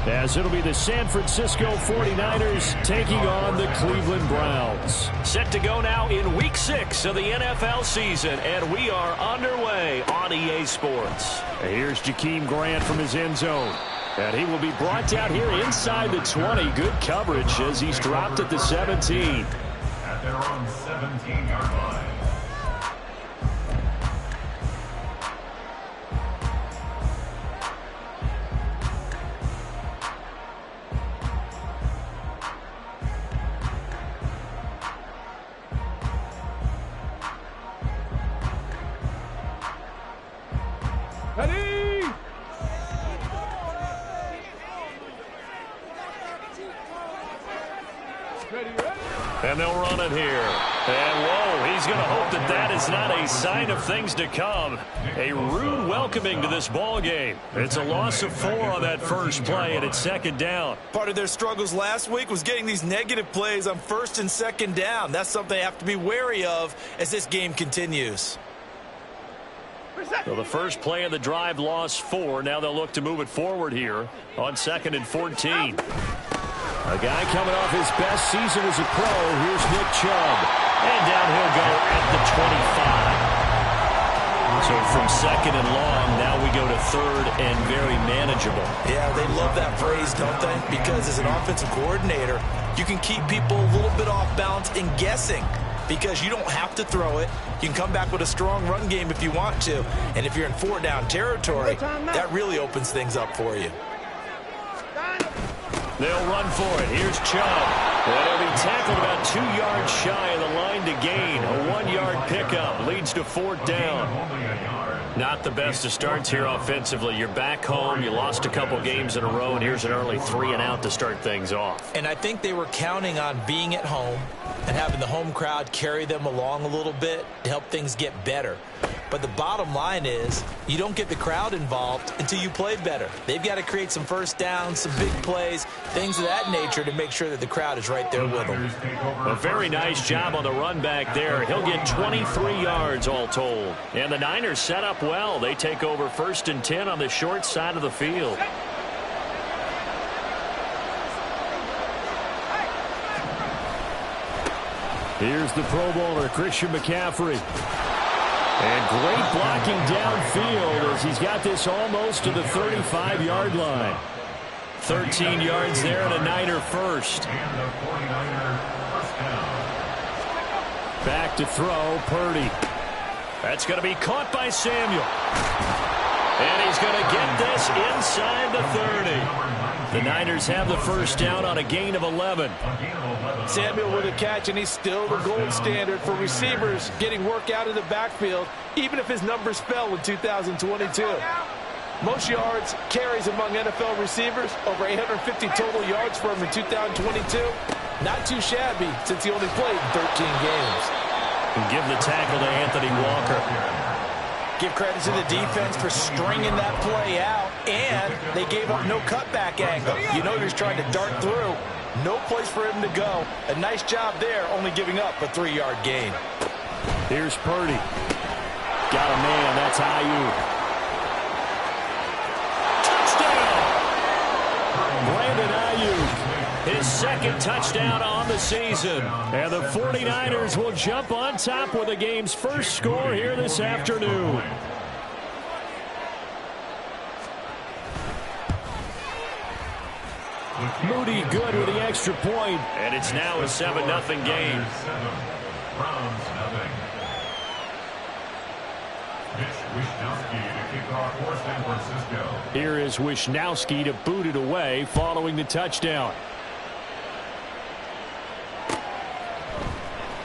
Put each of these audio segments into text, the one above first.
as it'll be the San Francisco 49ers taking on the Cleveland Browns. Set to go now in Week 6 of the NFL season, and we are underway on EA Sports. Here's Jakeem Grant from his end zone. And he will be brought down here inside the 20. Good coverage as he's dropped at the 17. At their own 17-yard line. And they'll run it here. And, whoa, he's going to hope that that is not a sign of things to come. A rude welcoming to this ball game. It's a loss of 4 on that first play, and it's second down. Part of their struggles last week was getting these negative plays on first and second down. That's something they have to be wary of as this game continues. So the first play of the drive lost 4. Now they'll look to move it forward here on 2nd and 14. A guy coming off his best season as a pro. Here's Nick Chubb. And down he'll go at the 25. So from 2nd and long, now we go to 3rd and very manageable. Yeah, they love that phrase, don't they? Because as an offensive coordinator, you can keep people a little bit off balance and guessing. Because you don't have to throw it. You can come back with a strong run game if you want to. And if you're in 4-down territory, that really opens things up for you. They'll run for it. Here's Chubb. And he'll be tackled about 2 yards shy of the line to gain. A 1-yard pickup leads to 4th down. Not the best of starts here offensively. You're back home. You lost a couple games in a row, and here's an early 3-and-out to start things off. And I think they were counting on being at home and having the home crowd carry them along a little bit to help things get better. But the bottom line is you don't get the crowd involved until you play better. They've got to create some first downs, some big plays, things of that nature to make sure that the crowd is right there with them. A very nice job on the run back there. He'll get 23 yards all told. And the Niners set up well. They take over 1st and 10 on the short side of the field. Here's the Pro Bowler, Christian McCaffrey. And great blocking downfield as he's got this almost to the 35-yard line. 13 yards there and a Niner first. Back to throw, Purdy. That's going to be caught by Samuel. And he's going to get this inside the 30. The Niners have the first down on a gain of 11. Samuel with a catch, and he's still the gold standard for receivers getting work out of the backfield, even if his numbers fell in 2022. Most yards, carries among NFL receivers, over 850 total yards for him in 2022. Not too shabby since he only played 13 games. And give the tackle to Anthony Walker. Give credit to the defense for stringing that play out, and they gave up no cutback angle. You know he was trying to dart through. No place for him to go. A nice job there, only giving up a 3-yard gain. Here's Purdy. Got a man, that's Ayuk. Touchdown! Brandon Ayuk. His 2nd touchdown on the season. And the 49ers will jump on top with the game's first score here this afternoon. Moody good with the extra point. And it's now a 7-0 game. Here is Wishnowsky to boot it away following the touchdown.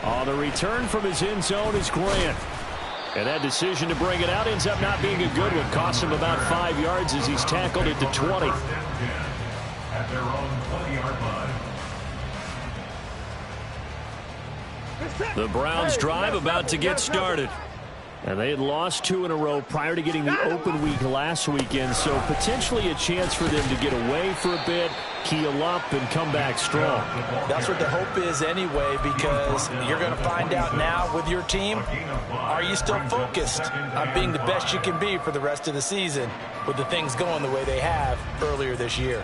On the return from his end zone is Grant. And that decision to bring it out ends up not being a good one. Costs him about 5 yards as he's tackled at the 20. At their own 20-yard line. The Browns drive about to get started. And they had lost 2 in a row prior to getting the open week last weekend, so potentially a chance for them to get away for a bit, keel up, and come back strong. That's what the hope is anyway, because you're going to find out now with your team, are you still focused on being the best you can be for the rest of the season with the things going the way they have earlier this year?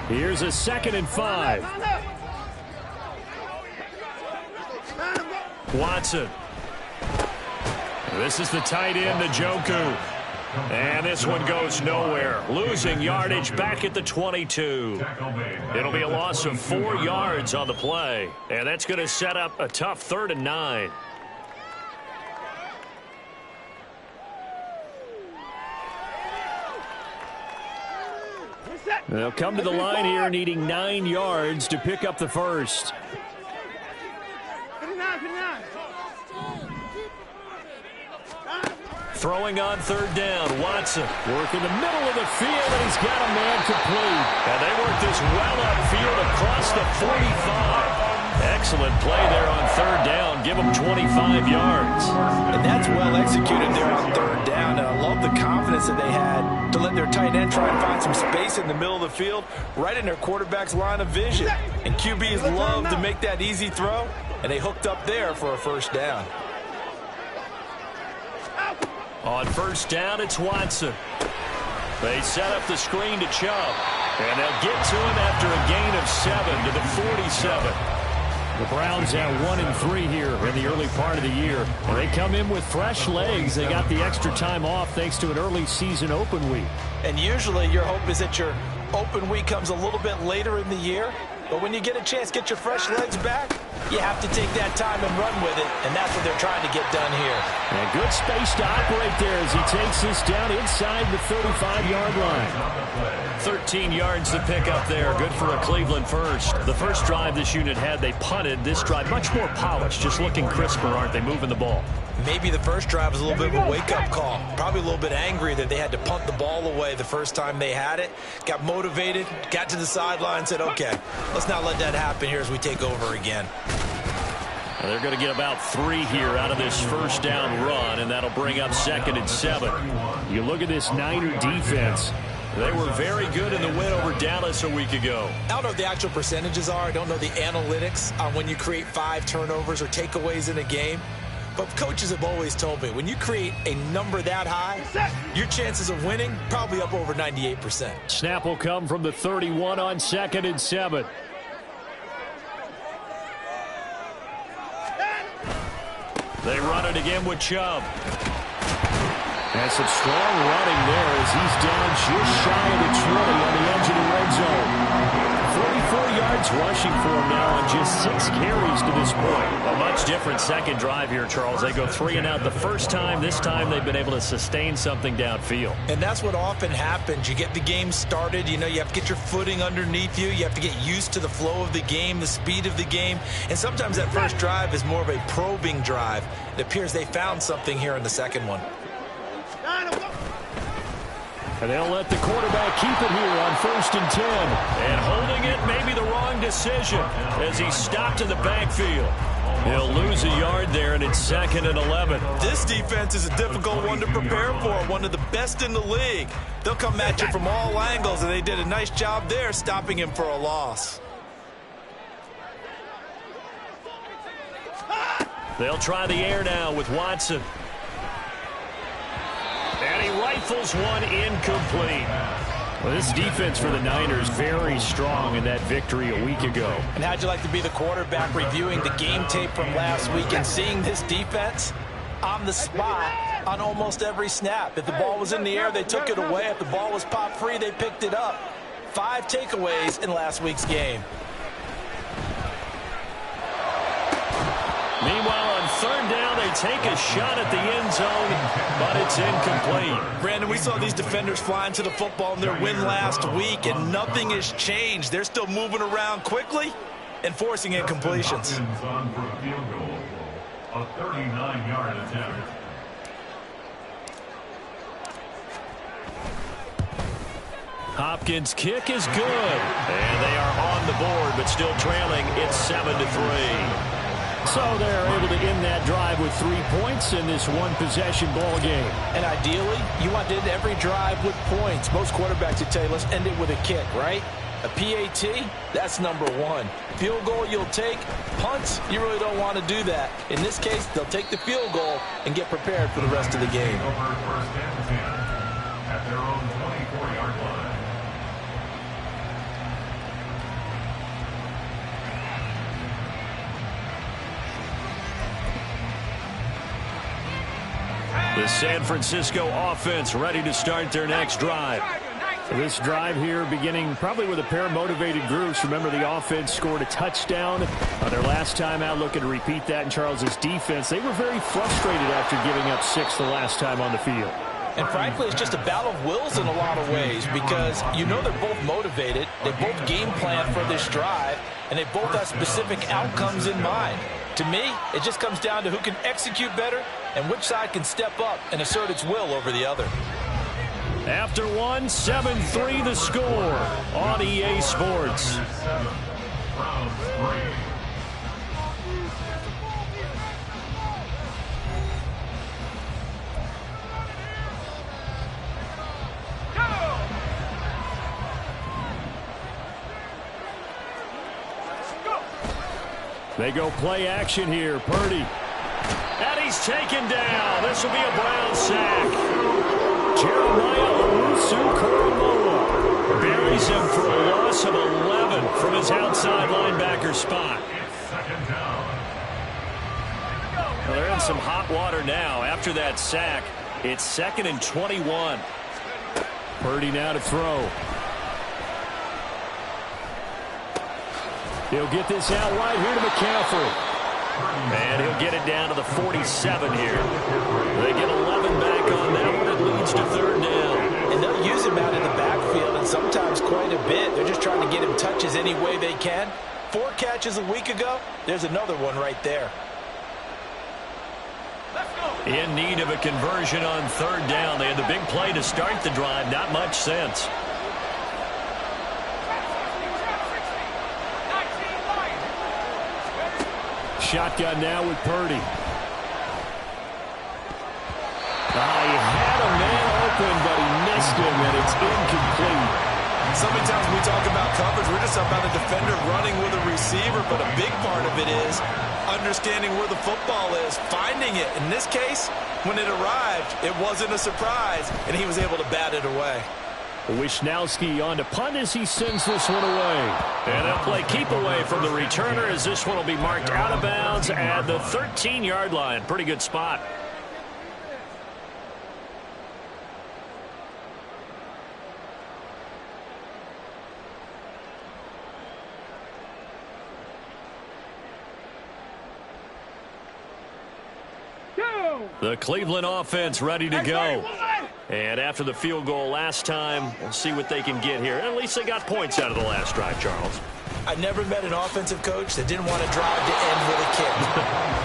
Here's a 2nd and 5. Watson. This is the tight end, Njoku. And this one goes nowhere. Losing yardage back at the 22. It'll be a loss of 4 yards on the play. And that's going to set up a tough 3rd and 9. They'll come to the line here needing 9 yards to pick up the first. Throwing on 3rd down, Watson. Work in the middle of the field, and he's got a man complete. And they work this well upfield across the 45. Excellent play there on 3rd down. Give them 25 yards. And that's well executed there on 3rd down. And I love the confidence that they had to let their tight end try and find some space in the middle of the field, right in their quarterback's line of vision. And QBs love to make that easy throw, and they hooked up there for a 1st down. On 1st down, it's Watson. They set up the screen to Chubb. And they'll get to him after a gain of 7 to the 47. The Browns at 1-3 here in the early part of the year. And they come in with fresh legs. They got the extra time off thanks to an early season open week. And usually your hope is that your open week comes a little bit later in the year. But when you get a chance to get your fresh legs back, you have to take that time and run with it, and that's what they're trying to get done here. And good space to operate there as he takes this down inside the 35-yard line. 13 yards to pick up there. Good for a Cleveland first. The first drive this unit had, they punted. This drive, much more polished, just looking crisper, aren't they, moving the ball? Maybe the first drive was a little bit of a wake-up call. Probably a little bit angry that they had to punt the ball away the first time they had it. Got motivated, got to the sideline, said, okay, let's not let that happen here as we take over again. And they're going to get about 3 here out of this 1st down run, and that'll bring up 2nd and 7. You look at this Niner defense. They were very good in the win over Dallas a week ago. I don't know what the actual percentages are. I don't know the analytics on when you create 5 turnovers or takeaways in a game. But coaches have always told me, when you create a number that high, your chances of winning probably up over 98%. Snap will come from the 31 on 2nd and 7. They run it again with Chubb. And some strong running there as he's down just shy of the 20 on the edge of the red zone. 44 yards rushing for him now on just 6 carries to this point. A much different second drive here, Charles. They go 3 and out the first time. This time they've been able to sustain something downfield. And that's what often happens. You get the game started. You know, you have to get your footing underneath you. You have to get used to the flow of the game, the speed of the game. And sometimes that first drive is more of a probing drive. It appears they found something here in the second one. And they'll let the quarterback keep it here on 1st and 10. And holding it may be the wrong decision as he's stopped in the backfield. He'll lose a yard there, and it's 2nd and 11. This defense is a difficult one to prepare for, one of the best in the league. They'll come at you from all angles, and they did a nice job there stopping him for a loss. They'll try the air now with Watson. And he rifles one incomplete. Well, this defense for the Niners very strong in that victory a week ago. And how'd you like to be the quarterback reviewing the game tape from last week and seeing this defense on the spot on almost every snap? If the ball was in the air, they took it away. If the ball was pop free, they picked it up. 5 takeaways in last week's game. Meanwhile, on 3rd down, they take a shot at the end zone, but it's incomplete. Brandon, we saw these defenders flying to the football in their win last week, and nothing has changed. They're still moving around quickly and forcing incompletions. On for a field goal, a 39-yard attempt. Hopkins' kick is good, and they are on the board, but still trailing. It's 7-3. So they're able to end that drive with 3 points in this one-possession ball game. And ideally, you want to end every drive with points. Most quarterbacks would tell you, let's end it with a kick, right? A PAT, that's number 1. Field goal you'll take. Punts, you really don't want to do that. In this case, they'll take the field goal and get prepared for the rest of the game. Over 1st and 10 at their own 24-yard line. The San Francisco offense ready to start their next drive. This drive here beginning probably with a pair of motivated groups. Remember, the offense scored a touchdown on their last time out, looking to repeat that in Charles' defense. They were very frustrated after giving up 6 the last time on the field. And frankly, it's just a battle of wills in a lot of ways because you know they're both motivated. They both game plan for this drive, and they both have specific outcomes in mind. To me, it just comes down to who can execute better and which side can step up and assert its will over the other. After one, 7-3 the score on EA Sports. They go play action here. Purdy. And he's taken down. This will be a Brown sack. Jeremiah Owusu-Koramoah buries him for a loss of 11 from his outside linebacker spot. Well, they're in some hot water now. After that sack, it's 2nd and 21. Purdy now to throw. He'll get this out wide here to McCaffrey. And he'll get it down to the 47 here. They get 11 back on that one. It leads to 3rd down. And they'll use him out in the backfield, and sometimes quite a bit. They're just trying to get him touches any way they can. 4 catches a week ago. There's another one right there. In need of a conversion on 3rd down. They had the big play to start the drive. Not much sense. Shotgun now with Purdy. He had a man open, but he missed him, and it's incomplete. So many times when we talk about coverage, we're just talking about a defender running with a receiver, but a big part of it is understanding where the football is, finding it. In this case, when it arrived, it wasn't a surprise, and he was able to bat it away. Wisnowski on to punt as he sends this one away. And they'll play keep away from the returner as this one will be marked out of bounds at the 13-yard line. Pretty good spot. The Cleveland offense ready to go. And after the field goal last time, we'll see what they can get here. At least they got points out of the last drive, Charles. I never met an offensive coach that didn't want to drive to end with a kick.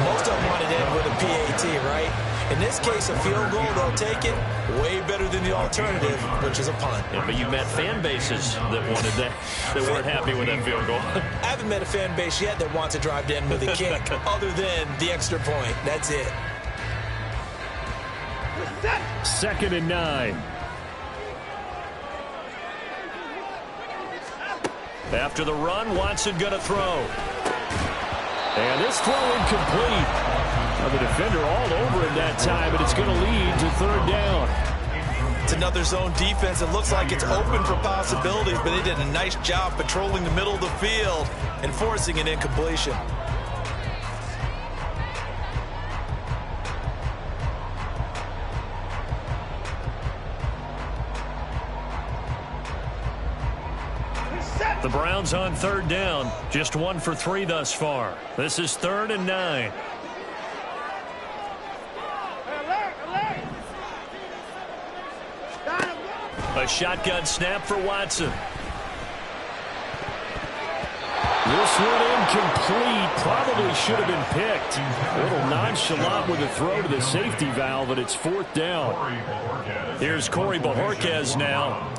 Most of them wanted to end with a PAT, right? In this case, a field goal, they'll take it. Way better than the alternative, which is a punt. Yeah, but you met fan bases that wanted that weren't happy with that field goal. I haven't met a fan base yet that wants to drive to end with a kick, other than the extra point. That's it. 2nd and 9. After the run, Watson going to throw. And this throw incomplete. Well, the defender all over him that time, but it's going to lead to 3rd down. It's another zone defense. It looks like it's open for possibilities, but they did a nice job patrolling the middle of the field and forcing an incompletion. The Browns on 3rd down. Just 1 for 3 thus far. This is 3rd and 9. A shotgun snap for Watson. This one incomplete. Probably should have been picked. A little nonchalant with a throw to the safety valve, but it's 4th down. Here's Corey Bojorquez now.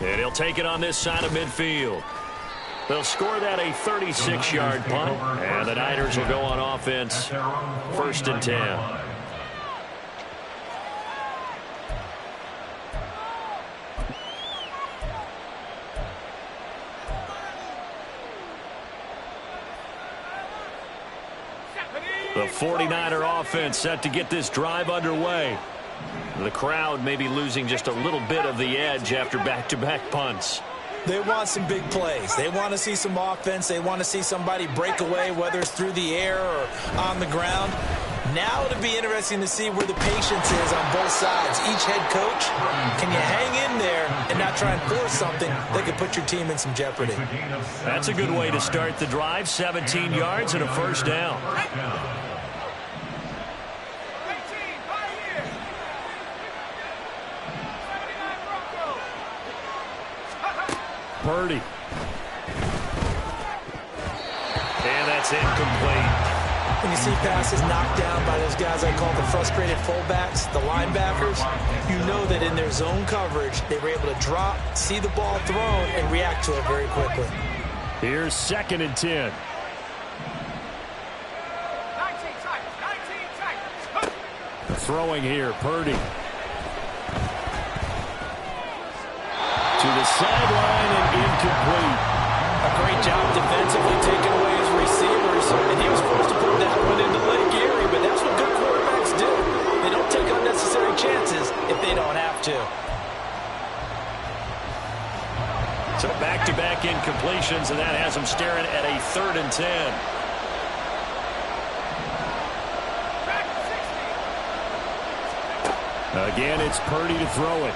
And he'll take it on this side of midfield. They'll score that a 36-yard punt. And the Niners will go on offense. 1st and 10. The 49er offense set to get this drive underway. The crowd may be losing just a little bit of the edge after back-to-back punts. They want some big plays. They want to see some offense. They want to see somebody break away, whether it's through the air or on the ground. Now it'll be interesting to see where the patience is on both sides. Each head coach, can you hang in there and not try and force something that could put your team in some jeopardy? That's a good way to start the drive. 17 yards and a first down. Purdy. And that's incomplete. When you see passes knocked down by those guys I call the frustrated fullbacks, the linebackers, you know that in their zone coverage, they were able to drop, see the ball thrown, and react to it very quickly. Here's 2nd and 10. Throwing here, Purdy. To the sideline and incomplete. A great job defensively taking away his receivers, and he was forced to put that one into Lake Erie, but that's what good quarterbacks do. They don't take unnecessary chances if they don't have to. So back-to-back incompletions, and that has them staring at a 3rd and 10. Again, it's Purdy to throw it.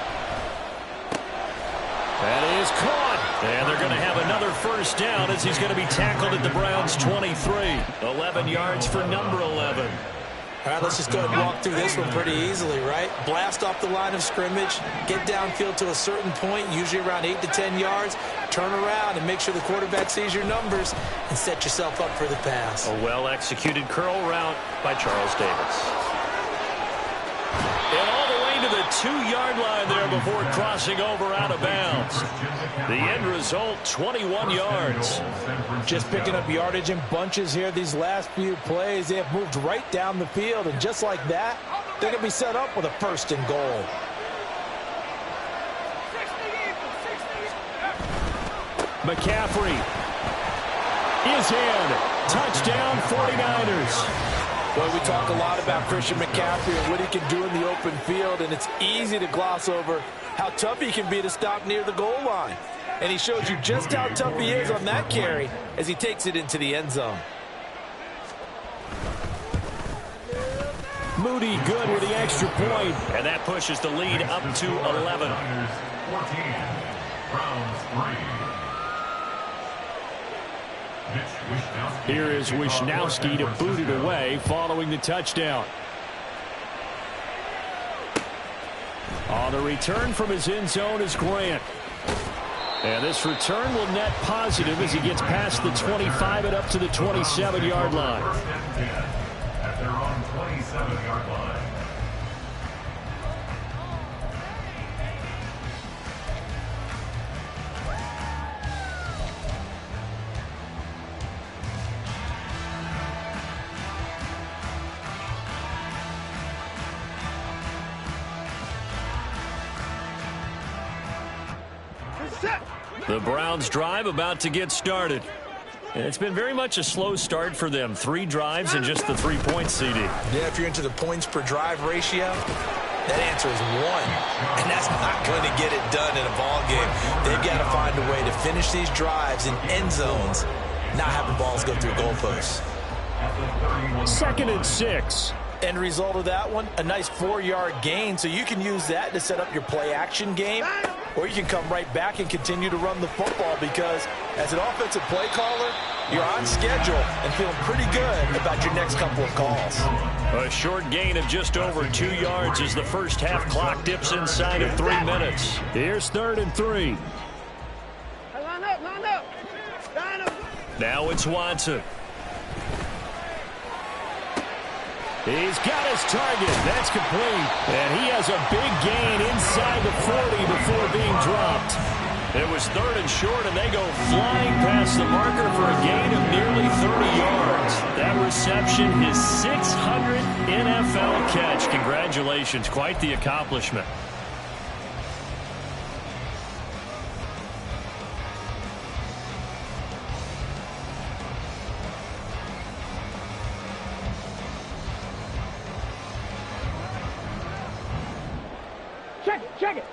That is caught. And they're going to have another first down as he's going to be tackled at the Browns' 23. 11 yards for number 11. All right, let's just go ahead and walk through this one pretty easily, right? Blast off the line of scrimmage, get downfield to a certain point, usually around 8 to 10 yards, turn around and make sure the quarterback sees your numbers and set yourself up for the pass. A well-executed curl route by Charles Davis. And all the way to the 2-yard line there before crossing over out of bounds. The end result, 21 yards. Just picking up yardage in bunches here these last few plays. They have moved right down the field, and just like that, they're going to be set up with a 1st and goal. McCaffrey is in. Touchdown, 49ers. Well, we talk a lot about Christian McCaffrey and what he can do in the open field, and it's easy to gloss over how tough he can be to stop near the goal line. And he shows you just how tough he is on that carry as he takes it into the end zone. Moody good with the extra point. And that pushes the lead up to 11. 14, Browns 3. Here is Wisnowski to boot it away following the touchdown. On the return from his end zone is Grant. And this return will net positive as he gets past the 25 and up to the 27-yard line. At their own 27-yard line. The Browns drive about to get started. And it's been very much a slow start for them. 3 drives and just the 3-point CD. Yeah, if you're into the points per drive ratio, that answer is 1. And that's not going to get it done in a ball game. They've got to find a way to finish these drives in end zones, not having balls go through goalposts. 2nd and 6. End result of that one, a nice 4-yard gain, so you can use that to set up your play-action game, or you can come right back and continue to run the football because as an offensive play caller, you're on schedule and feeling pretty good about your next couple of calls. A short gain of just over 2 yards as the first half clock dips inside of 3 minutes. Here's 3rd and 3. Line up, line up. Line up. Now it's Watson. He's got his target. That's complete. And he has a big gain inside the 40 before being dropped. It was 3rd and short, and they go flying past the marker for a gain of nearly 30 yards. That reception, his 600th NFL catch. Congratulations. Quite the accomplishment. Check it, check it.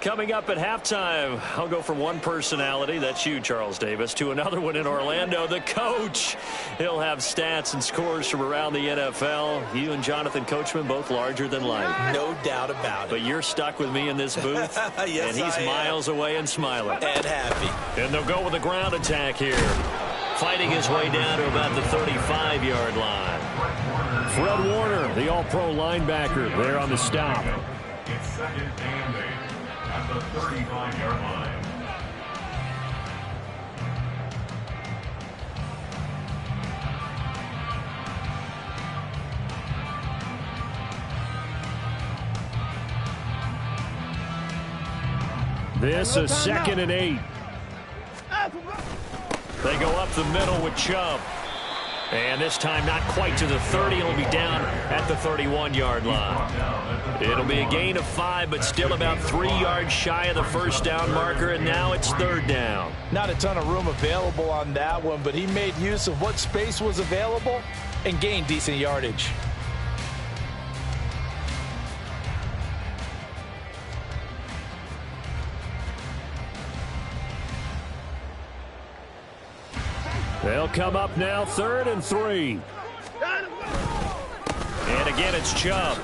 Coming up at halftime, I'll go from one personality, that's you, Charles Davis, to another one in Orlando, the coach. He'll have stats and scores from around the NFL. You and Jonathan Coachman both larger than life. No doubt about it. But you're stuck with me in this booth, yes, and he's miles away and smiling. And happy. And they'll go with a ground attack here. Fighting his way down to about the 35-yard line. Fred Warner, the all-pro linebacker, there on the stop. It's second and 8 at the 35-yard line. This is second and 8. They go up the middle with Chubb. And this time not quite to the 30. It'll be down at the 31-yard line. It'll be a gain of 5, but still about 3 yards shy of the first down marker, and now it's third down. Not a ton of room available on that one, but he made use of what space was available and gained decent yardage. They'll come up now, 3rd and 3. And again, it's Chubb.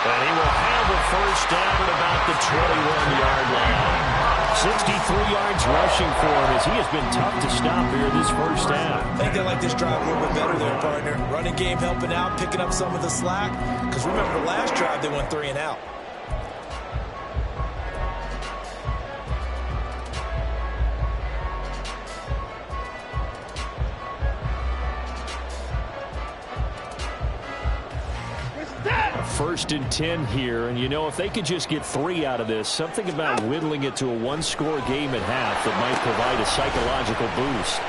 And he will have a first down at about the 21-yard line. 63 yards rushing for him as he has been tough to stop here this first half. I think they like this drive a little bit better there, partner. Running game helping out, picking up some of the slack. Because remember, the last drive they went 3 and out. First and 10 here, and you know, if they could just get 3 out of this, something about whittling it to a one-score game at half that might provide a psychological boost.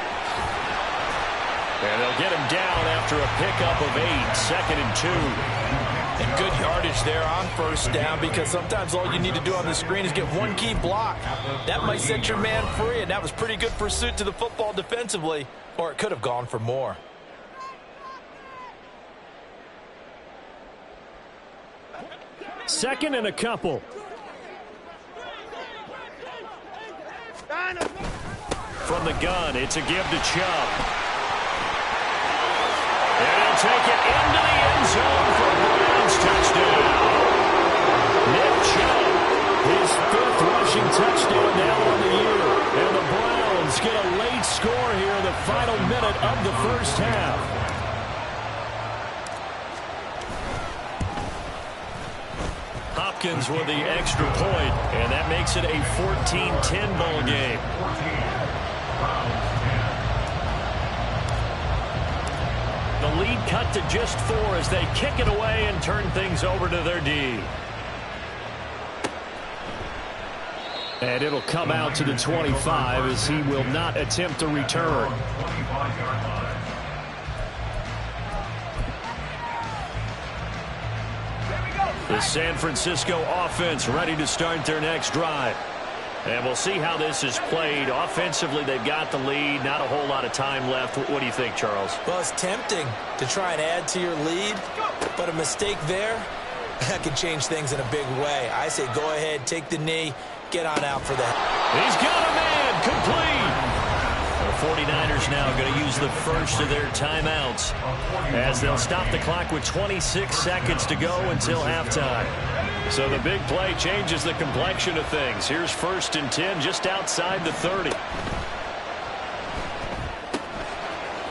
And they'll get him down after a pickup of 8, second and 2. And good yardage there on first down, because sometimes all you need to do on the screen is get one key block. That might set your man free, and that was pretty good pursuit to the football defensively, or it could have gone for more. Second and a couple. From the gun, it's a give to Chubb. And he'll take it into the end zone for a Browns touchdown. Nick Chubb, his 5th rushing touchdown now on the year. And the Browns get a late score here in the final minute of the first half. Hopkins with the extra point, and that makes it a 14-10 ball game. The lead cut to just 4 as they kick it away and turn things over to their D. And it'll come out to the 25 as he will not attempt to return. The San Francisco offense ready to start their next drive. And we'll see how this is played. Offensively, they've got the lead. Not a whole lot of time left. What do you think, Charles? Well, it's tempting to try and add to your lead, but a mistake there, that can change things in a big way. I say go ahead, take the knee, get on out for that. He's got a man, complete. The 49ers now going to use the first of their timeouts as they'll stop the clock with 26 seconds to go until halftime. So the big play changes the complexion of things. Here's 1st and 10 just outside the 30.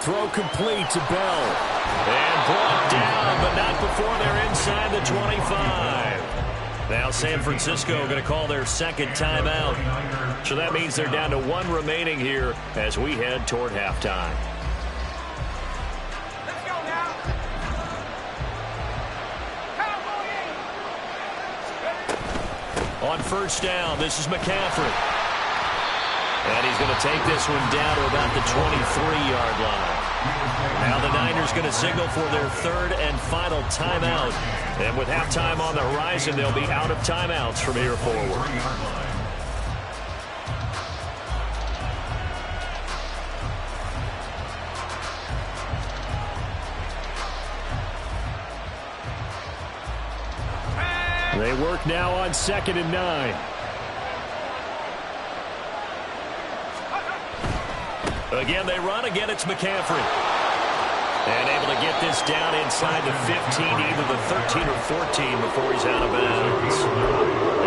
Throw complete to Bell. And brought down, but not before they're inside the 25. Now San Francisco going to call their second timeout. So that means they're down to 1 remaining here as we head toward halftime. Let's go now. On first down, this is McCaffrey. And he's going to take this one down to about the 23-yard line. Now the Niners going to signal for their 3rd and final timeout. And with halftime on the horizon, they'll be out of timeouts from here forward. They work now on 2nd and 9. Again, they run. Again, it's McCaffrey. And able to get this down inside the 15, either the 13 or 14 before he's out of bounds.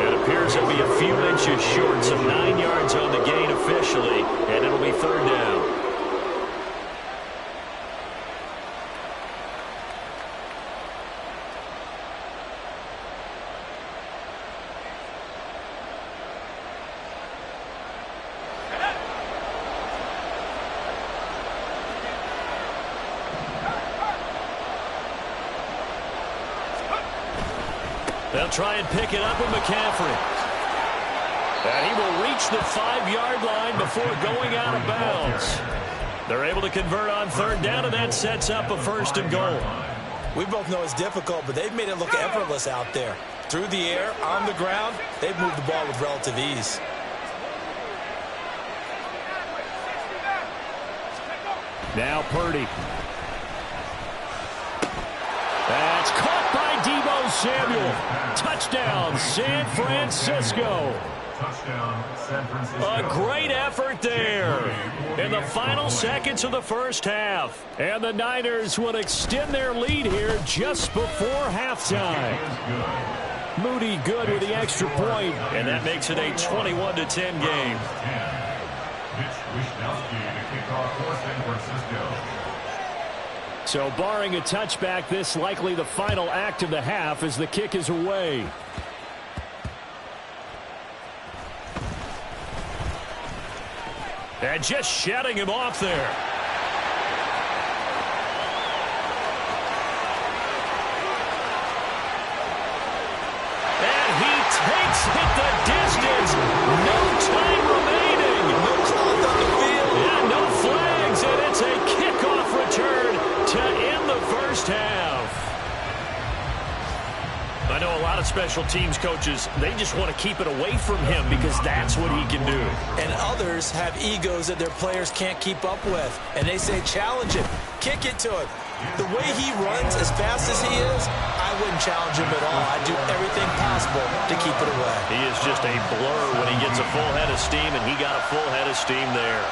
It appears he'll be a few inches short, so 9 yards on the gain officially, and it'll be 3rd down. They'll try and pick it up with McCaffrey. And he will reach the 5-yard line before going out of bounds. They're able to convert on 3rd down, and that sets up a 1st and goal. We both know it's difficult, but they've made it look effortless out there. Through the air, on the ground, they've moved the ball with relative ease. Now Purdy. That's caught by Deebo Samuel. Touchdown, San Francisco. Touchdown, San Francisco. A great effort there in the final seconds of the first half. And the Niners will extend their lead here just before halftime. Moody good with the extra point. And that makes it a 21-10 game. Mitch Wishnowsky to kick off for San Francisco. So barring a touchback, this likely the final act of the half as the kick is away. And just shutting him off there. And he takes it the distance. No time remaining. No clock on the field. Yeah, no flags, and it's a kickoff return to end the first half. I know a lot of special teams coaches, they just want to keep it away from him because that's what he can do. And others have egos that their players can't keep up with. And they say, challenge him, kick it to him. The way he runs as fast as he is, I wouldn't challenge him at all. I'd do everything possible to keep it away. He is just a blur when he gets a full head of steam, and he got a full head of steam there.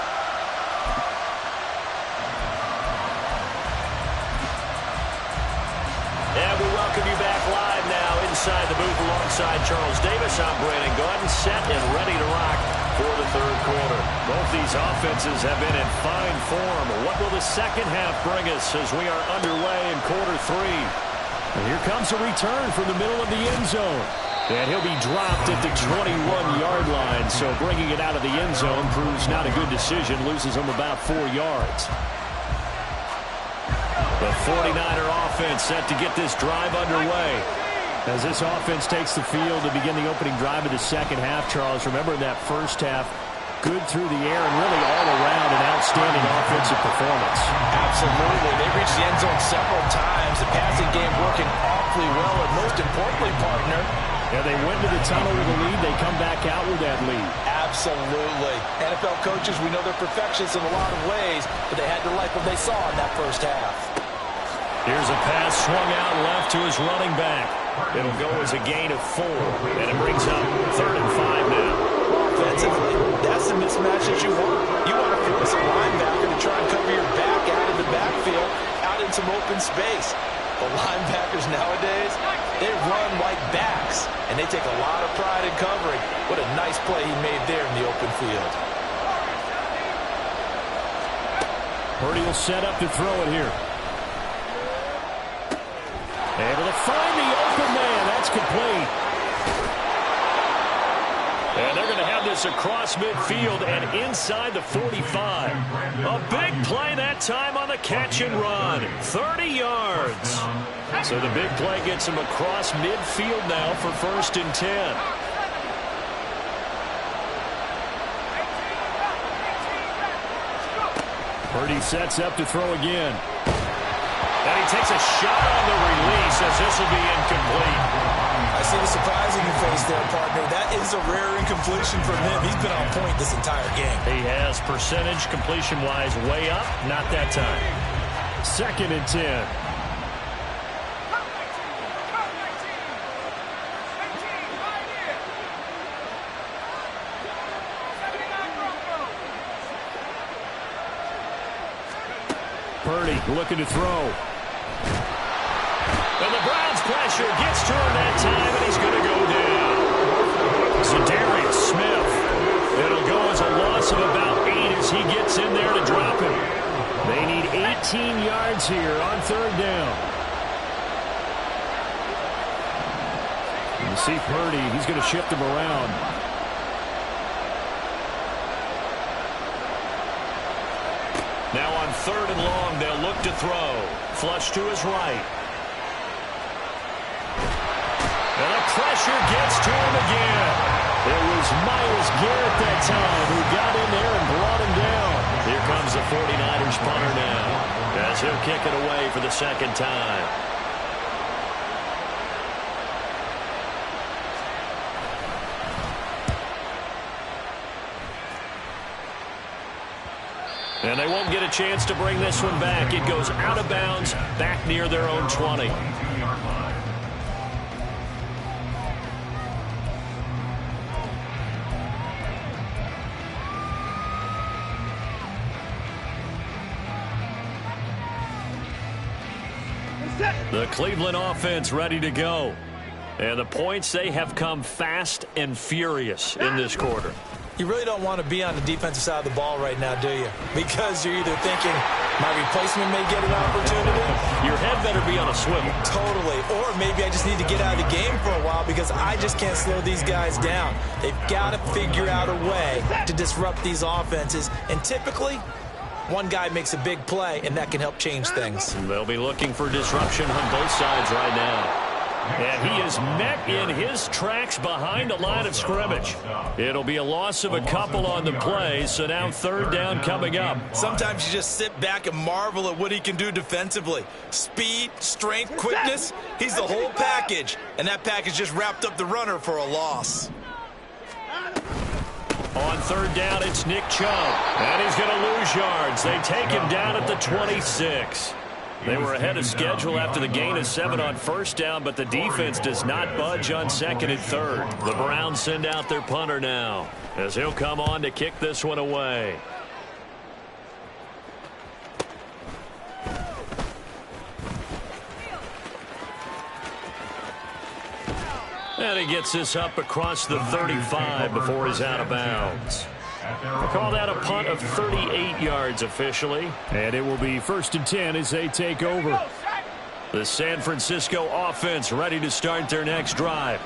And we welcome you back live now inside the booth alongside Charles Davis. I'm Brandon Gordon, set and ready to rock for the third quarter. Both these offenses have been in fine form. What will the second half bring us as we are underway in quarter 3? And here comes a return from the middle of the end zone. And he'll be dropped at the 21-yard line. So bringing it out of the end zone proves not a good decision. Loses him about 4 yards. The 49er offense set to get this drive underway. As this offense takes the field to begin the opening drive of the second half, Charles, remember that first half, good through the air and really all around an outstanding offensive performance. Absolutely. They reached the end zone several times. The passing game working awfully well, and most importantly, partner, yeah, they went to the tunnel with a lead. They come back out with that lead. absolutely. NFL coaches, we know they're perfectionists in a lot of ways, but they had to like what they saw in that first half. Here's a pass swung out left to his running back. It'll go as a gain of 4, and it brings up 3rd and 5 now. Offensively, that's the mismatch that you want. You want to force a linebacker to try and cover your back out of the backfield, out in some open space. The linebackers nowadays, they run like backs, and they take a lot of pride in covering. What a nice play he made there in the open field. Purdy will set up to throw it here. Able to find the open man. That's complete. And they're going to have this across midfield and inside the 45. A big play that time on the catch and run. 30 yards. So the big play gets him across midfield now for 1st and 10. Purdy sets up to throw again. And he takes a shot on the release as this will be incomplete. I see the surprise in your face there, partner. That is a rare incompletion from him. He's been on point this entire game. He has percentage completion-wise way up. Not that time. 2nd and 10. Purdy looking to throw. And the Browns pressure gets to him that time, and he's going to go down. Zadarius Smith. It'll go as a loss of about 8 as he gets in there to drop him. They need 18 yards here on third down. You see Purdy, he's going to shift him around. Now on third and long, they'll look to throw. Flush to his right. And the pressure gets to him again. It was Myles Garrett that time who got in there and brought him down. Here comes the 49ers punter now, as he'll kick it away for the second time. And they won't get a chance to bring this one back. It goes out of bounds, back near their own 20. The Cleveland offense ready to go. And the points, they have come fast and furious in this quarter. You really don't want to be on the defensive side of the ball right now, do you? Because you're either thinking, my replacement may get an opportunity. Your head better be on a swivel. Totally. Or maybe I just need to get out of the game for a while because I just can't slow these guys down. They've got to figure out a way to disrupt these offenses. And typically, one guy makes a big play, and that can help change things. They'll be looking for disruption on both sides right now. And he is met in his tracks behind the line of scrimmage. It'll be a loss of a couple on the play, so now third down coming up. Sometimes you just sit back and marvel at what he can do defensively. Speed, strength, quickness, he's the whole package. And that package just wrapped up the runner for a loss. On third down, it's Nick Chubb. And he's going to lose yards. They take him down at the 26. They were ahead of schedule after the gain of 7 on first down, but the defense does not budge on second and third. The Browns send out their punter now, as he'll come on to kick this one away. And he gets this up across the 35 before he's out of bounds. We'll call that a punt of 38 yards officially. And it will be 1st and 10 as they take over. The San Francisco offense ready to start their next drive.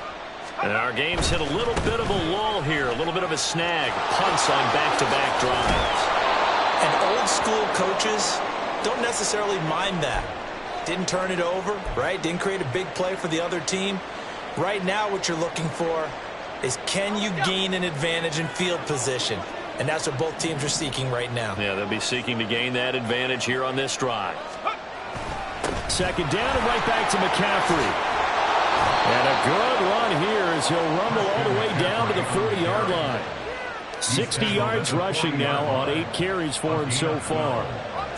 And our game's hit a little bit of a lull here, a little bit of a snag. Punts on back-to-back drives. And old school coaches don't necessarily mind that. Didn't turn it over, right? Didn't create a big play for the other team. Right now what you're looking for is can you gain an advantage in field position? And that's what both teams are seeking right now. Yeah, they'll be seeking to gain that advantage here on this drive. Second down and right back to McCaffrey. And a good run here as he'll rumble all the way down to the 40-yard line. 60 yards rushing now on 8 carries for him so far.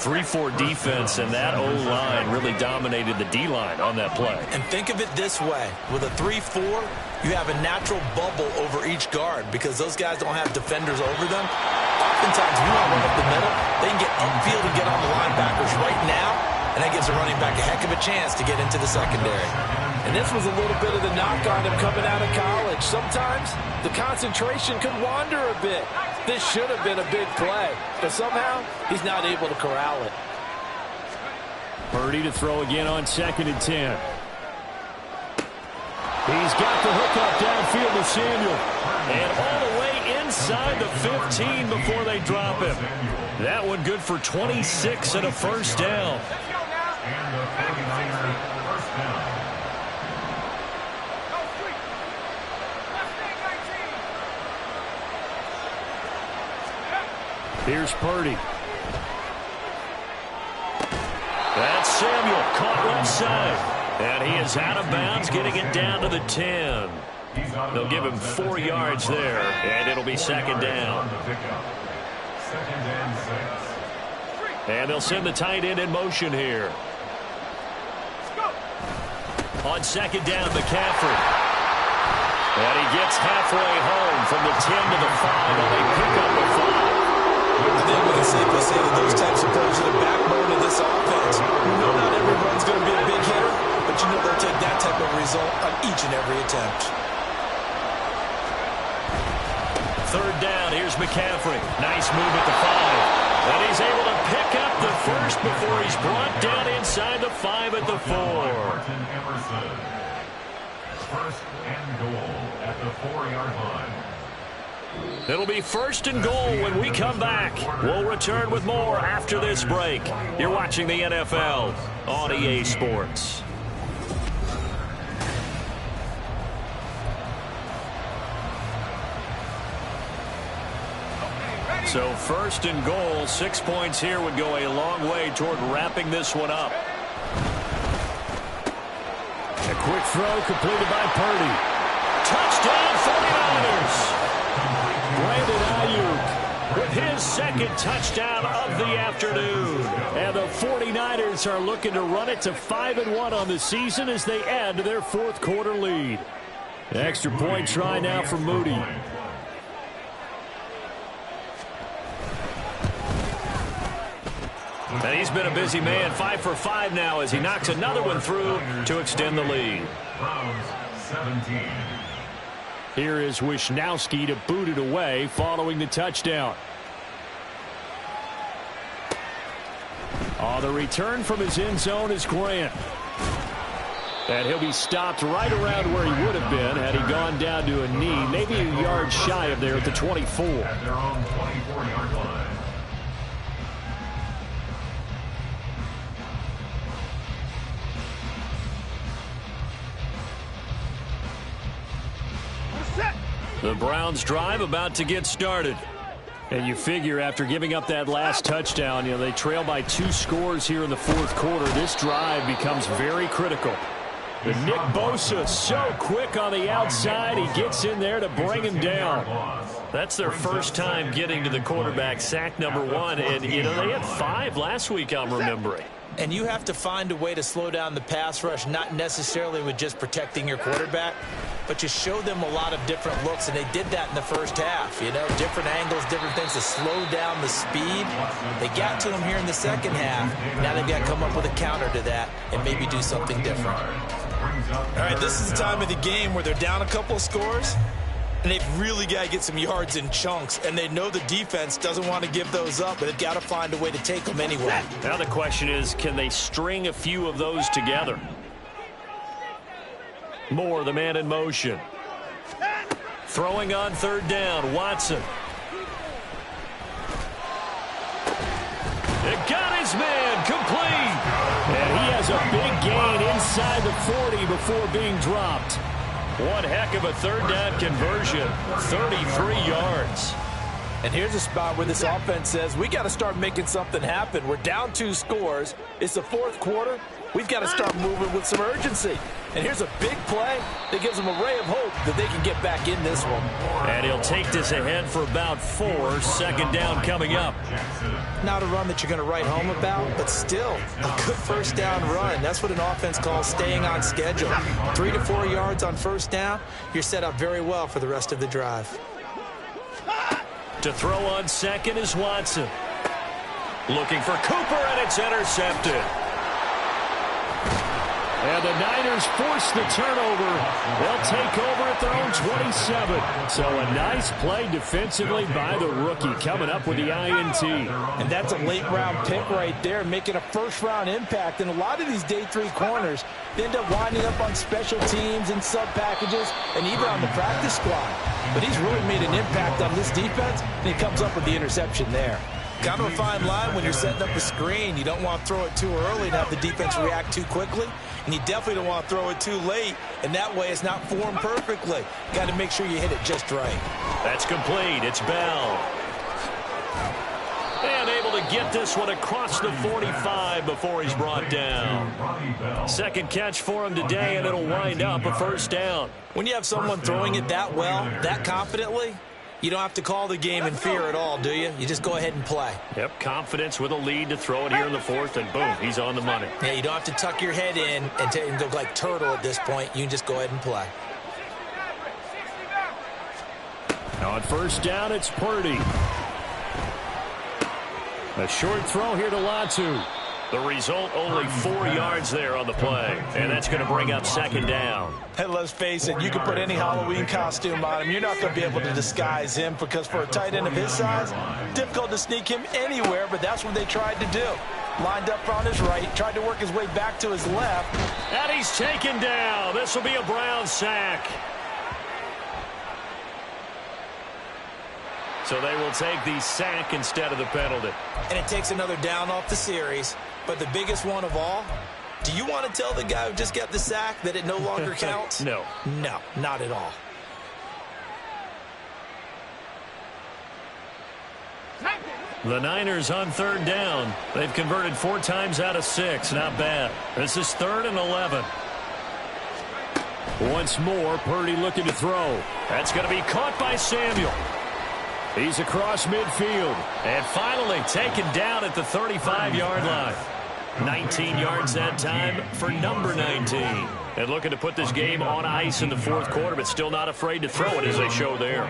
3-4 defense, and that O-line really dominated the D-line on that play. And think of it this way. With a 3-4, you have a natural bubble over each guard because those guys don't have defenders over them. Oftentimes, you want to run up the middle. They can get upfield and get on the linebackers right now, and that gives a running back a heck of a chance to get into the secondary. And this was a little bit of the knock on him coming out of college. Sometimes the concentration could wander a bit. This should have been a big play, but somehow he's not able to corral it. Purdy to throw again on 2nd and 10. He's got the hook up downfield to Samuel. And all the way inside the 15 before they drop him. That one good for 26 and a first down. And the 49ers first down. Here's Purdy. That's Samuel caught left side. And he is out of bounds, getting it down to the 10. They'll give him 4 yards there, and it'll be second down. Second and 6. And they'll send the tight end in motion here. On second down, McCaffrey. And he gets halfway home from the 10 to the 5, and they pick up the 5. I think we can safely say that those types of players are the backbone of this offense. You know not everyone's going to be a big hitter, but you know they'll take that type of result on each and every attempt. Third down, here's McCaffrey. Nice move at the 5. And he's able to pick up the first before he's brought down inside the 5 at the 4. First and goal at the 4-yard line. It'll be first and goal when we come back. We'll return with more after this break. You're watching the NFL on EA Sports. So first and goal, 6 points here would go a long way toward wrapping this one up. A quick throw completed by Purdy. Touchdown 49ers. Brandon Ayuk with his second touchdown of the afternoon. And the 49ers are looking to run it to 5-1 on the season as they add to their fourth quarter lead. Extra point try now for Moody. And he's been a busy man, 5 for 5 now as he knocks another one through to extend the lead. Browns 17. Here is Wisnowski to boot it away following the touchdown. The return from his end zone is Grant. And he'll be stopped right around where he would have been had he gone down to a knee, maybe a yard shy of there at the 24. At their own 24-yard line. The Browns drive about to get started. And you figure after giving up that last touchdown, they trail by 2 scores here in the fourth quarter. This drive becomes very critical. The Nick Bosa so quick on the outside. He gets in there to bring him down. That's their first time getting to the quarterback, sack number 1. And, they had 5 last week, I'm remembering. And you have to find a way to slow down the pass rush, not necessarily with just protecting your quarterback, but to show them a lot of different looks, and they did that in the first half. Different angles, different things to slow down the speed. They got to him here in the second half. Now they've got to come up with a counter to that and maybe do something different. All right, this is the time of the game where they're down a couple of scores, and they've really got to get some yards in chunks, and they know the defense doesn't want to give those up, but they've got to find a way to take them anyway. Now the question is, can they string a few of those together? Moore, the man in motion. Throwing on third down, Watson. It got his man, complete. And he has a big gain inside the 40 before being dropped. One heck of a third down conversion, 33 yards. And here's a spot where this offense says, we got to start making something happen. We're down 2 scores. It's the fourth quarter. We've got to start moving with some urgency. And here's a big play that gives them a ray of hope that they can get back in this one. And he'll take this ahead for about 4. Second down coming up. Not a run that you're going to write home about, but still a good first down run. That's what an offense calls staying on schedule. 3 to 4 yards on first down, you're set up very well for the rest of the drive. To throw on second is Watson. Looking for Cooper, and it's intercepted. And the Niners force the turnover. They'll take over at their own 27. So a nice play defensively by the rookie, coming up with the INT. And that's a late-round pick right there, making a first-round impact. And a lot of these day 3 corners, they end up winding up on special teams and sub-packages and even on the practice squad. But he's really made an impact on this defense, and he comes up with the interception there. Kind of a fine line when you're setting up a screen. You don't want to throw it too early and have the defense react too quickly. And you definitely don't want to throw it too late, and that way it's not formed perfectly. Got to make sure you hit it just right. That's complete. It's Bell. And able to get this one across the 45 before he's brought down. Second catch for him today, and it'll wind up a first down. When you have someone throwing it that well, that confidently, you don't have to call the game in fear at all, do you? You just go ahead and play. Yep, confidence with a lead to throw it here in the fourth, and boom, he's on the money. Yeah, you don't have to tuck your head in and look like turtle at this point. You can just go ahead and play. On first down, it's Purdy. A short throw here to Latu. The result, only 4 yards there on the play. And that's going to bring up second down. And let's face it, you can put any Halloween costume on him. You're not going to be able to disguise him because for a tight end of his size, difficult to sneak him anywhere, but that's what they tried to do. Lined up on his right, tried to work his way back to his left. And he's taken down. This will be a Brown sack. So they will take the sack instead of the penalty. And it takes another down off the series. But the biggest one of all, do you want to tell the guy who just got the sack that it no longer counts? No. No, not at all. The Niners on third down. They've converted 4 times out of 6. Not bad. This is 3rd and 11. Once more, Purdy looking to throw. That's going to be caught by Samuel. He's across midfield. And finally taken down at the 35-yard line. 19 yards that time for number 19. And looking to put this game on ice in the 4th quarter, but still not afraid to throw it as they show there.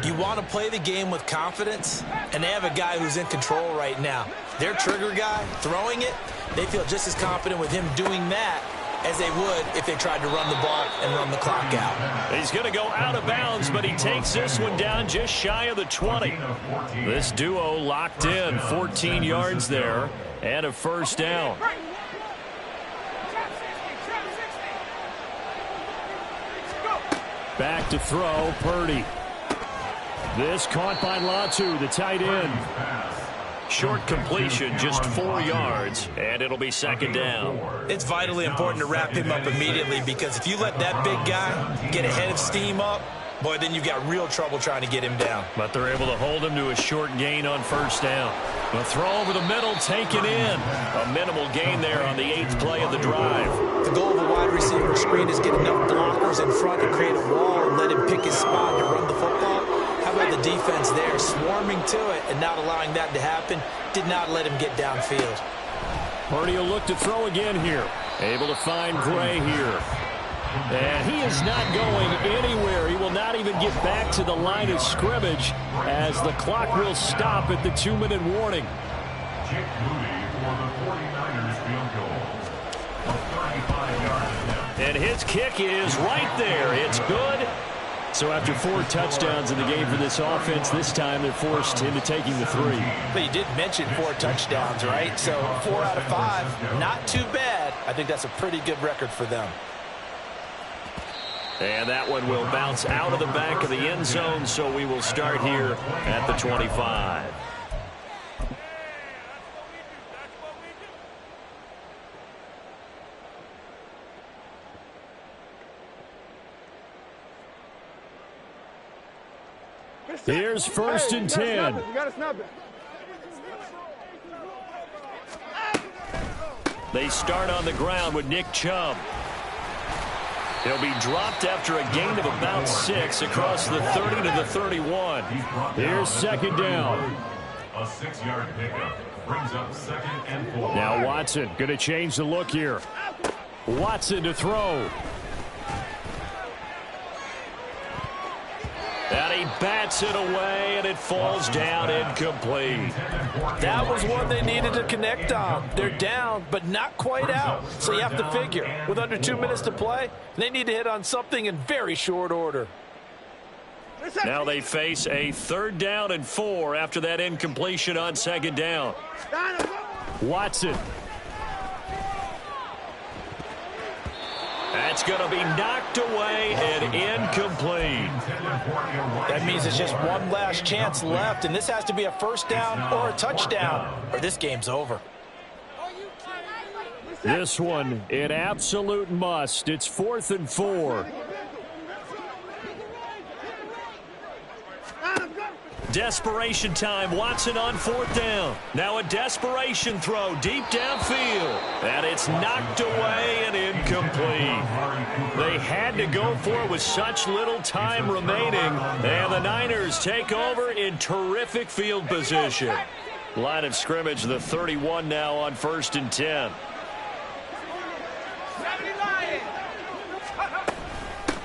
You want to play the game with confidence, and they have a guy who's in control right now. Their trigger guy, throwing it, they feel just as confident with him doing that as they would if they tried to run the ball and run the clock out. He's going to go out of bounds, but he takes this one down just shy of the 20. This duo locked in, 14 yards there, and a first down. Back to throw, Purdy. This caught by Latu, the tight end. Short completion, just 4 yards, and it'll be second down. It's vitally important to wrap him up immediately because if you let that big guy get ahead of steam up, boy, then you've got real trouble trying to get him down. But they're able to hold him to a short gain on first down. The throw over the middle, taken in. A minimal gain there on the 8th play of the drive. The goal of a wide receiver screen is get enough blockers in front to create a wall and let him pick his spot to run the football. How about the defense there, swarming to it and not allowing that to happen? Did not let him get downfield. Purdy will look to throw again here. Able to find Gray here. And he is not going anywhere. He will not even get back to the line of scrimmage as the clock will stop at the 2-minute warning. Jake Moody for the 49ers field goal. A 35-yard attempt. And his kick is right there. It's good. So after 4 touchdowns in the game for this offense, this time they're forced into taking the 3. But you did mention 4 touchdowns, right? So 4 out of 5, not too bad. I think that's a pretty good record for them. And that one will bounce out of the back of the end zone, so we will start here at the 25. Here's 1st and 10. You got to snap it. They start on the ground with Nick Chubb. He'll be dropped after a gain of about 6 across the 30 to the 31. Here's 2nd down. A 6-yard pickup brings up 2nd and 4. Now Watson going to change the look here. Watson to throw. And he bats it away, and it falls down incomplete. That was one they needed to connect on. They're down, but not quite out. So you have to figure, with under 2 minutes to play, they need to hit on something in very short order. Now they face a 3rd down and 4 after that incompletion on 2nd down. Watson. That's going to be knocked away and incomplete. That means it's just one last chance left, and this has to be a first down or a touchdown, or this game's over. This one, an absolute must. It's 4th and 4. Desperation time. Watson on 4th down. Now a desperation throw deep downfield. And it's knocked away and incomplete. They had to go for it with such little time remaining. And the Niners take over in terrific field position. Line of scrimmage, the 31 now on 1st and 10.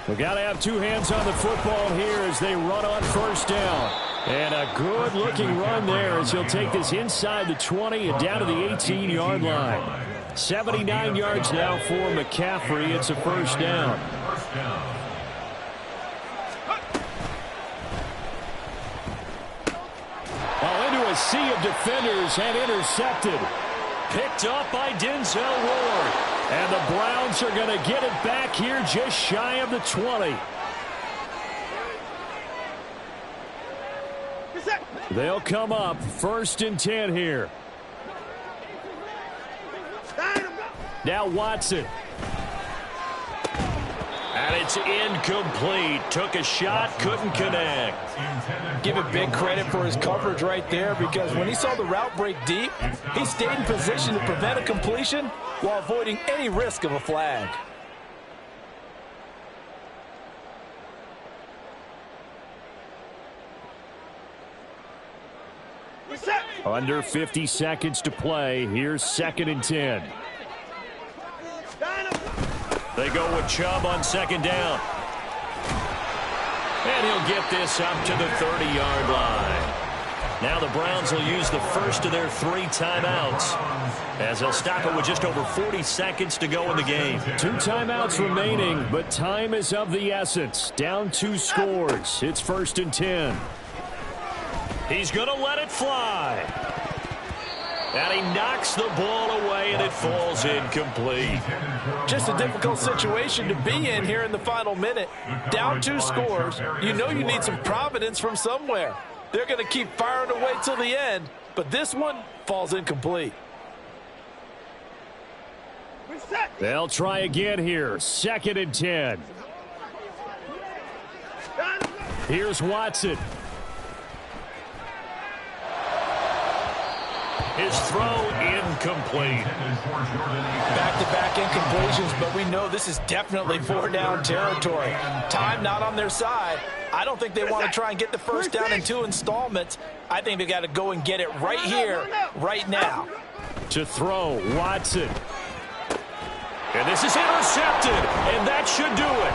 We got to have 2 hands on the football here as they run on 1st down. And a good-looking run there as he'll take this inside the 20 and down to the 18-yard line. 79 yards now for McCaffrey. It's a first down. Into a sea of defenders and intercepted. Picked up by Denzel Ward. And the Browns are going to get it back here just shy of the 20. They'll come up 1st and 10 here. Now Watson. And it's incomplete. Took a shot, couldn't connect. Give it big credit for his coverage right there, because when he saw the route break deep, he stayed in position to prevent a completion while avoiding any risk of a flag. Under 50 seconds to play. Here's 2nd and 10. They go with Chubb on 2nd down. And he'll get this up to the 30-yard line. Now the Browns will use the first of their 3 timeouts, as they'll stop it with just over 40 seconds to go in the game. 2 timeouts remaining, but time is of the essence. Down 2 scores. It's 1st and 10. He's going to let it fly. And he knocks the ball away, and it falls incomplete. Just a difficult situation to be in here in the final minute. Down 2 scores. You know you need some providence from somewhere. They're going to keep firing away till the end, but this one falls incomplete. They'll try again here. 2nd and 10. Here's Watson. His throw incomplete. Back-to-back incompletions, but we know this is definitely 4-down territory. Time not on their side. I don't think they want to try and get the first down in 2 installments. I think they got to go and get it right here, right now. To throw, Watson. And this is intercepted, and that should do it.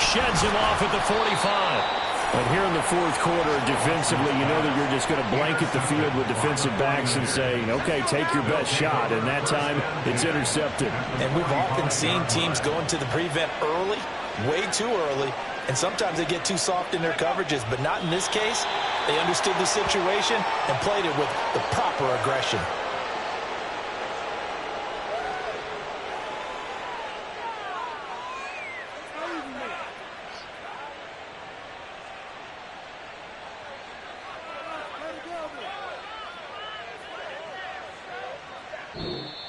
Sheds him off at the 45. But here in the 4th quarter, defensively, you know that you're just going to blanket the field with defensive backs and say, okay, take your best shot. And that time, it's intercepted. And we've often seen teams go into the prevent early, way too early, and sometimes they get too soft in their coverages. But not in this case. They understood the situation and played it with the proper aggression.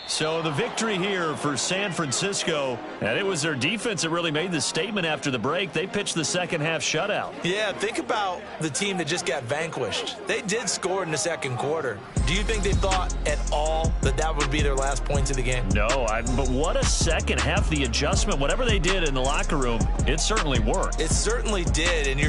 So the victory here for San Francisco, and it was their defense that really made the statement after the break. They pitched the second half shutout. Yeah, think about the team that just got vanquished. They did score in the 2nd quarter. Do you think they thought at all that that would be their last points of the game? No, but what a second half. The adjustment, whatever they did in the locker room, it certainly worked. It certainly did, and you're